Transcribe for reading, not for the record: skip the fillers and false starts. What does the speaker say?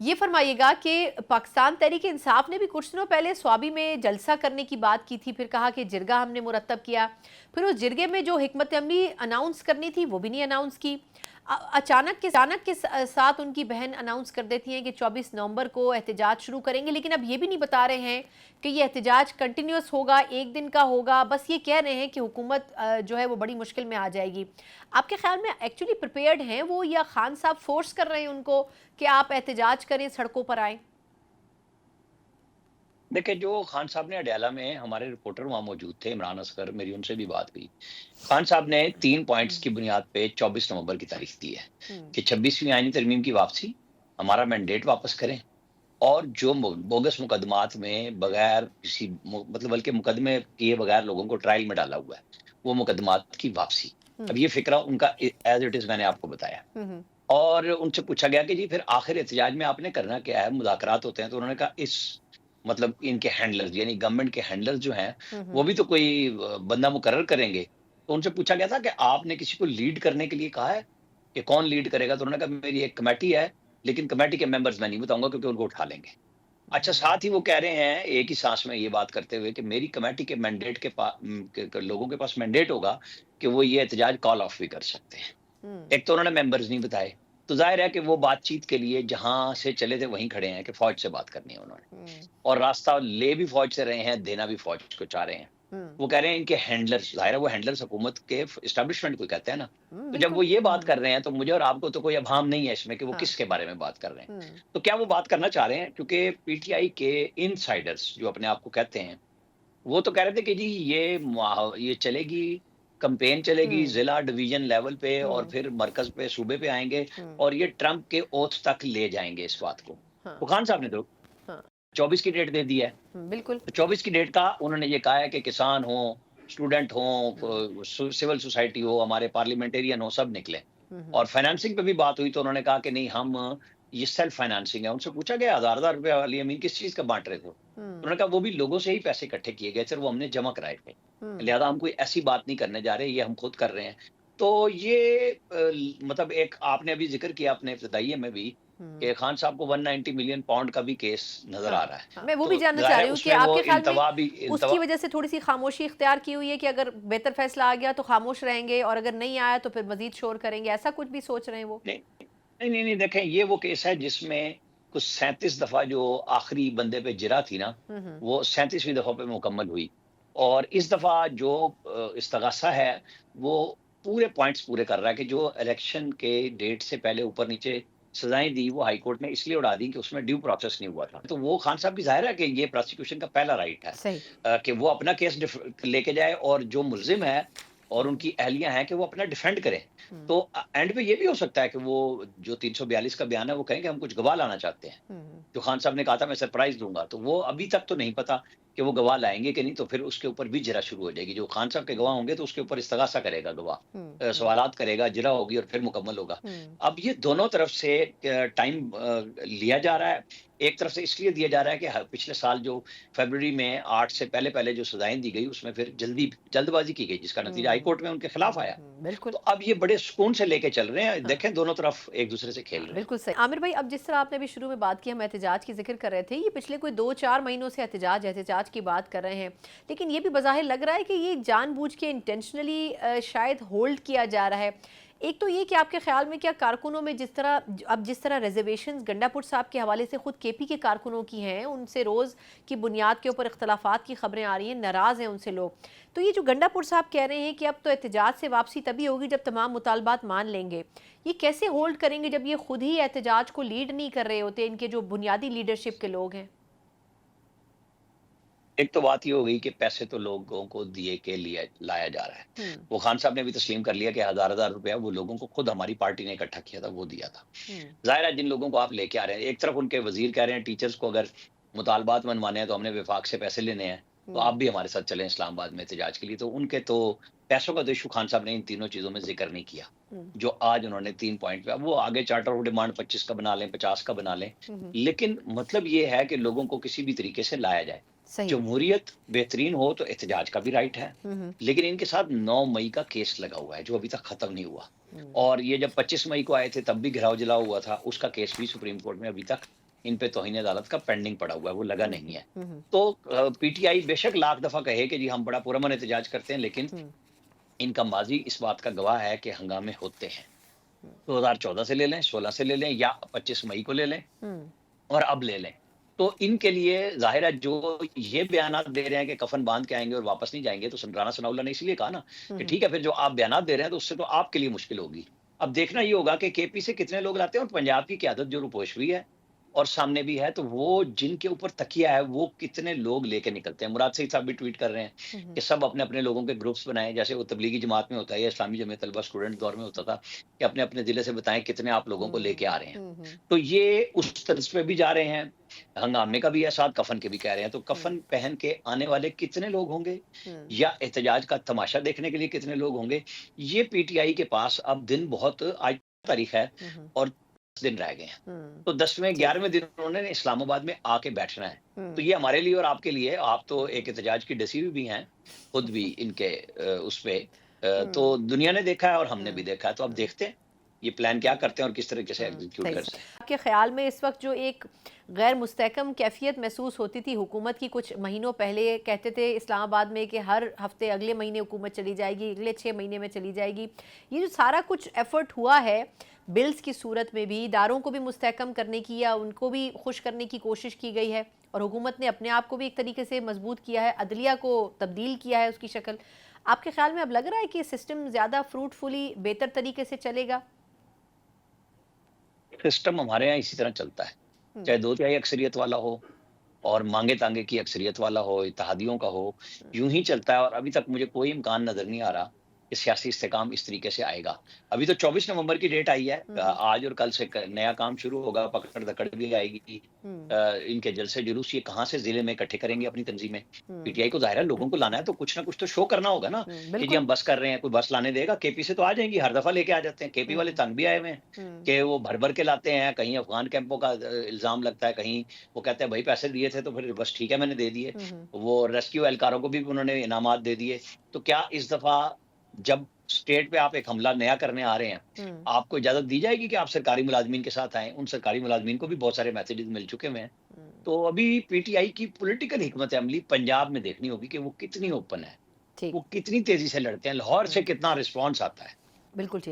ये फरमाइएगा कि पाकिस्तान तहरीक इंसाफ ने भी कुछ दिनों पहले स्वाबी में जलसा करने की बात की थी, फिर कहा कि जिरगा हमने मुरतब किया, फिर उस जिरगे में जो हिकमत अमली अनाउंस करनी थी वो भी नहीं अनाउंस की। अचानक के साथ उनकी बहन अनाउंस कर देती हैं कि 24 नवंबर को एहतजाज शुरू करेंगे, लेकिन अब ये भी नहीं बता रहे हैं कि ये एहतजाज कंटिन्यूस होगा, एक दिन का होगा। बस ये कह रहे हैं कि हुकूमत जो है वो बड़ी मुश्किल में आ जाएगी। आपके ख्याल में एक्चुअली प्रिपेयर्ड हैं वो, या खान साहब फोर्स कर रहे हैं उनको कि आप एहतजाज करें, सड़कों पर आए? देखिए, जो खान साहब ने अडयाला में हमारे रिपोर्टर वहाँ मौजूद थे, इमरान असगर, मेरी उनसे भी बात हुई। खान साहब ने 3 पॉइंट्स हम्म। की बुनियाद पे 24 नवंबर की तारीख दी है हम्म। कि 26वीं आईनी तरमीम की वापसी, हमारा मैंडेट वापस करें और जो बोगस मुकदमात में बगैर किसी मतलब बल्कि मुकदमे किए बगैर लोगों को ट्रायल में डाला हुआ है, वो मुकदमात की वापसी। अब हम्म। ये फ़िक्रा उनका एज़ इट इज़ मैंने आपको बताया। हम्म। और उनसे पूछा गया कि जी फिर आखिर एहतजाज में आपने करना क्या है? मुज़ाकरात होते हैं, तो उन्होंने कहा इस मतलब इनके हैंडलर्स यानी गवर्नमेंट के हैंडलर्स जो हैं, हम्म। वो भी तो कोई बंदा मुकर्रर करेंगे। तो उनसे पूछा गया था कि आपने किसी को लीड करने के लिए कहा है, कि कौन लीड करेगा? तो उन्होंने कहा मेरी एक कमेटी है, लेकिन कमेटी के मेंबर्स मैं नहीं बताऊँगा क्योंकि उनको उठा लेंगे। अच्छा, हम्म। साथ ही वो कह रहे हैं एक ही साँस में ये बात करते हुए कि मेरी कमेटी के मैंडेट के लोगों के पास मैंडेट होगा कि वो ये एहतजाज कॉल ऑफ भी कर सकते हैं। हम्म। एक तो उन्होंने मेंबर्स नहीं बताए, तो ज़ाहिर है कि वो बातचीत के लिए जहाँ से चले थे वहीं खड़े हैं कि फ़ौज से बात करनी है उन्होंने। हम्म। और रास्ता ले भी फ़ौज से रहे हैं, देना भी फ़ौज को चाह रहे हैं। हम्म। वो कह रहे हैं इनके हैंडलर्स, ज़ाहिर है वो हैंडलर्स हुकूमत के एस्टेब्लिशमेंट को कहते हैं ना। तो जब वो बिल्कुल। ये बात हम्म। कर रहे हैं, तो मुझे और आपको तो कोई अभाम नहीं है इसमें कि वो हाँ। किसके बारे में बात कर रहे हैं। हम्म। तो क्या वो बात करना चाह रहे हैं? क्योंकि पीटीआई के इनसाइडर्स जो अपने आप को कहते हैं, वो तो कह रहे थे कि जी ये चलेगी, कैंपेन चलेगी हम्म। ज़िला, डिवीज़न लेवल पे और हम्म। फिर मरकज़ पे, सूबे पे आएँगे हम्म। और ये ट्रंप के ओथ तक ले जाएँगे इस बात को। हाँ। तो खान साहब ने तो हाँ। 24 की डेट दे दी है। बिल्कुल। तो 24 की डेट का उन्होंने ये कहा है कि किसान हों, स्टूडेंट हों, हम्म। सिविल सोसाइटी हो, हमारे पार्लियामेंटेरियन हो, सब निकलें। हम्म। और फाइनेंसिंग पे भी बात हुई तो उन्होंने कहा कि नहीं हम ये सेल्फ फाइनेंसिंग है। उनसे पूछा गया हज़ार-हज़ार रुपए वाली अमीन किस चीज़ का बाँट रहे थे? हम्म। उन्होंने कहा वो भी लोगों से ही पैसे इकट्ठे किए गए थे और वो हमने जमा कराए थे। हम्म। लिहाज़ा हम कोई ऐसी बात नहीं करने जा रहे, ये हम खुद कर रहे हैं। तो ये मतलब एक आपने अभी ज़िक्र किया अपने इब्तिदाइये में भी हम्म। कि खान साहब को 190 मिलियन पाउंड का भी केस नज़र आ हाँ। रहा है। हाँ, मैं वो भी तो जानना चाह ज़ाहिर है रही हूँ कि उसमें वो आपके ख्याल में उसकी इल्तवा वजह से थोड़ी सी खामोशी इख्तियार की हुई है कि अगर बेहतर फैसला आ गया तो खामोश रहेंगे, और अगर नहीं आया तो फिर मजीद शोर करेंगे, ऐसा कुछ भी सोच रहे हैं वो? नहीं, नहीं, देखें ये वो केस है जिसमें कुछ 37 दफ़ा जो आखिरी बंदे पे जिरह थी ना, हम्म। वो 37वीं दफ़ा पे मुकम्मल हुई। और इस दफ़ा जो इस्तग़ासा है, वो पूरे पॉइंट्स पूरे कर रहा है कि जो इलेक्शन के डेट से पहले ऊपर-नीचे सज़ाएँ दी, वो हाई कोर्ट ने इसलिए उड़ा दी कि उसमें ड्यू प्रोसेस नहीं हुआ था। तो वो खान साहब की ज़ाहिर है कि ये प्रोसिक्यूशन का पहला राइट है सही। कि वो अपना केस लेके जाए और जो मुल्ज़िम है और हम्म। उनकी अहलियाँ हैं कि वो अपना डिफेंड करें। हम्म। तो एंड पे ये भी हो सकता है कि वो जो 342 का बयान है, वो कहें कि हम कुछ गवाह लाना चाहते हैं। हम्म। जो खान साहब ने कहा था मैं सरप्राइज़ दूँगा, तो वो अभी तक तो नहीं पता कि वो गवाह लाएँगे कि नहीं, तो फिर उसके ऊपर भी जिरह शुरू हो जाएगी। जो खान साहब के गवाह होंगे तो उसके ऊपर इस्तग़ासा करेगा गवाह। हम्म। हम्म। सवालात करेगा, जिरह होगी और फिर मुकम्मल होगा। हम्म। अब ये दोनों तरफ से टाइम लिया जा रहा है। एक तरफ से इसलिए दिया जा रहा है कि ह पिछले साल जो फ़रवरी में 8 से पहले-पहले जो सज़ाएँ दी गई, उसमें फिर जल्दबाज़ी की गई, जिसका नतीजा हाई कोर्ट में उनके खिलाफ आया। बिल्कुल। तो अब ये बड़े सुकून से लेके चल रहे हैं। हाँ। देखें दोनों तरफ एक-दूसरे से खेल हाँ, रहे हैं। बिल्कुल सही। आमिर भाई, अब जिस तरह आपने अभी शुरू में बात की, हम एहतजाज की ज़िक्र कर रहे थे, ये पिछले कोई 2-4 महीनों से एहतजाज की बात कर रहे हैं। लेकिन ये भी बज़ाहिर लग रहा है कि ये जानबूझ के इंटेंशनली शायद होल्ड किया जा रहा है। एक तो ये कि आपके ख़्याल में क्या कारकुनों में जिस तरह रिज़र्वेशंस गंडापुर साहब के हवाले से खुद केपी के कारकुनों की हैं, उनसे रोज़ की बुनियाद के ऊपर इख्तलाफात की खबरें आ रही हैं, नाराज़ हैं उनसे लोग। तो ये जो गंडापुर साहब कह रहे हैं कि अब तो एहतजाज से वापसी तभी होगी जब तमाम मुतालबात मान लेंगे, ये कैसे होल्ड करेंगे जब ये खुद ही एहतजाज को लीड नहीं कर रहे होते, इनके जो बुनियादी लीडरशिप के लोग हैं? एक तो बात ये हो गई कि पैसे तो लोगों को दिए के लिए लाया जा रहा है। हम्म। वो खान साहब ने भी तस्लीम कर लिया कि हज़ार-हज़ार रुपया वो लोगों को खुद हमारी पार्टी ने इकट्ठा किया था, वो दिया था। हम्म। ज़ाहिर है जिन लोगों को आप लेके आ रहे हैं, एक तरफ उनके वज़ीर कह रहे हैं टीचर्स को अगर मुतालबात मनवाने हैं तो हमने वफाक से पैसे लेने हैं, तो हम्म। आप भी हमारे साथ चलें इस्लामाबाद में एहतजाज के लिए। तो उनके तो पैसों का तो इश्यू खान साहब ने इन तीनों चीज़ों में ज़िक्र नहीं किया। हम्म। जो आज उन्होंने 3 पॉइंट पे, अब वो आगे चार्टर ऑफ डिमांड 25 का बना लें, 50 का बना लें, हम्म। लेकिन मतलब ये है कि लोगों को किसी भी तरीके से लाया जाए। सही। जमहूरियत बेहतरीन हो तो एहतजाज का भी राइट है, हम्म। लेकिन इनके साथ 9 मई का केस लगा हुआ है, जो अभी तक खत्म नहीं हुआ। हम्म। और ये जब 25 मई को आए थे तब भी घेराव जलाओ हुआ था, उसका केस भी सुप्रीम कोर्ट में अभी तक इन पे तौहीन अदालत का पेंडिंग पड़ा हुआ है, वो लगा नहीं है। हम्म, तो पीटीआई बेशक लाख दफा कहे कि जी हम बड़ा पुरअमन एहतजाज करते हैं, लेकिन हम्म, इनका माजी इस बात का गवाह है कि हंगामे होते हैं। हम्म, 2014 से ले लें, 16 से ले लें या 25 मई को ले लें हम्म, और अब ले लें। तो इनके लिए ज़ाहिर है जो ये बयानात दे रहे हैं कि कफ़न बाँध के आएँगे और वापस नहीं जाएँगे, तो राना सनाउल्लाह ने इसलिए कहा ना कि हम्म, ठीक है, फिर जो आप बयानात दे रहे हैं तो उससे तो आपके लिए मुश्किल होगी। अब देखना ये होगा कि केपी से कितने लोग लाते हैं और पंजाब की क़यादत जो रुपोशवी है और सामने भी है, तो वो जिनके ऊपर तकिया है, वो कितने लोग लेके निकलते हैं। मुराद सईद साहब भी ट्वीट कर रहे हैं हम्म, कि सब अपने-अपने लोगों के ग्रुप्स बनाएँ, जैसे वो तबलीगी जमात में होता है या इस्लामी जमीयत तलबा स्टूडेंट दौर में होता था कि अपने-अपने ज़िले से बताएँ कितने आप लोगों को लेके आ रहे हैं। हम्म, तो ये उस तर्ज पे भी जा रहे हैं, हंगामे का भी है, साथ कफ़न के भी कह रहे हैं। तो हम्म, कफ़न पहन के आने वाले कितने लोग होंगे हम्म, या एहतजाज का तमाशा देखने के लिए कितने लोग होंगे, ये पीटीआई के पास अब दिन बहुत, आज तारीख है हम्म, और 10 दिन रह गए हैं। हम्म, तो 10वें जी, 11वें दिन उन्होंने इस्लामाबाद में आके बैठना है। तो हम्म, ये हमारे लिए और आपके लिए, आप तो एक एहतजाज की डसी हुई भी हैं, खुद भी इनके उस पे तो हम्म, दुनिया ने देखा है और हमने भी हम्म, देखा है। तो अब हम्म, देखते हैं, ये प्लान क्या करते हैं और किस तरीके से एग्ज़ीक्यूट सही करते हैं। बात। आपके ख्याल में इस वक्त जो एक गैर मुस्तहकम कैफियत महसूस होती थी हुकूमत की, कुछ महीनों पहले कहते थे इस्लामाबाद में कि हर हफ्ते अगले महीने हुकूमत चली जाएगी, अगले 6 महीने में चली जाएगी, ये जो सारा कुछ एफर्ट हुआ है बिल्स की सूरत में भी, इदारों को भी मुस्तहकम करने की या उनको भी खुश करने की कोशिश की गई है और हुकूमत ने अपने आप को भी एक तरीके से मजबूत किया है, अदलिया को तब्दील किया है उसकी शक्ल, आपके ख्याल में अब लग रहा है कि सिस्टम ज़्यादा फ्रूटफुली बेहतर तरीके से चलेगा? सिस्टम हमारे यहाँ इसी तरह चलता है, हम्म, चाहे 2/3 अक्सरियत वाला हो और मांगे-तांगे की अक्सरियत वाला हो, इत्तेहादियों का हो, यूँ ही चलता है और अभी तक मुझे कोई इम्कान नज़र नहीं आ रहा कि सियासी इस्तेहकाम इस तरीके से आएगा। अभी तो 24 नवंबर की डेट आई है, हम्म, आज और कल से क नया काम शुरू होगा, पकड़-दकड़ भी आएगी। हम्म, इनके जलसे-जुलूस ये कहाँ से ज़िले में इकट्ठे करेंगे अपनी तंज़ीमें? हम्म, पीटीआई को ज़ाहिर है लोगों को लाना है, तो कुछ ना कुछ तो शो करना होगा ना कि जी बिल्कुल। हम बस कर रहे हैं, कोई बस लाने देगा? केपी से तो आ जाएँगी, हर दफ़ा लेके आ जाते हैं। केपी वाले हुँ, तंग भी आए हुए हैं हुँ, कि वो भर-भर के लाते हैं, कहीं अफ़गान कैंपों का इल्ज़ाम लगता है, कहीं वो कहते हैं भई पैसे दिए थे तो फिर बस ठीक है मैंने दे दिए। हुँ, हुँ, वो रेस्क्यू एहलकारों को भी उन्होंने इनामात दे दिए। तो क्या इस दफ़ा जब स्टेट पे आप एक हमला नया करने आ रहे हैं, हुँ, आपको इजाज़त दी जाएगी कि आप सरकारी मुलाज़मीन के साथ आएँ? उन सरकारी मुलाज़मीन को भी बहुत सारे मैसेजेस मिल चुके हुए हैं। हुँ, तो अभी पीटीआई की पॉलिटिकल हिकमत अमली पंजाब में देखनी होगी कि वो कितनी ओपन है, ठीक, वो कितनी तेज़ी से लड़ते हैं, लाहौर हुँ, से कितना रिस्पॉन्स आता है। बिल्कुल ठीक।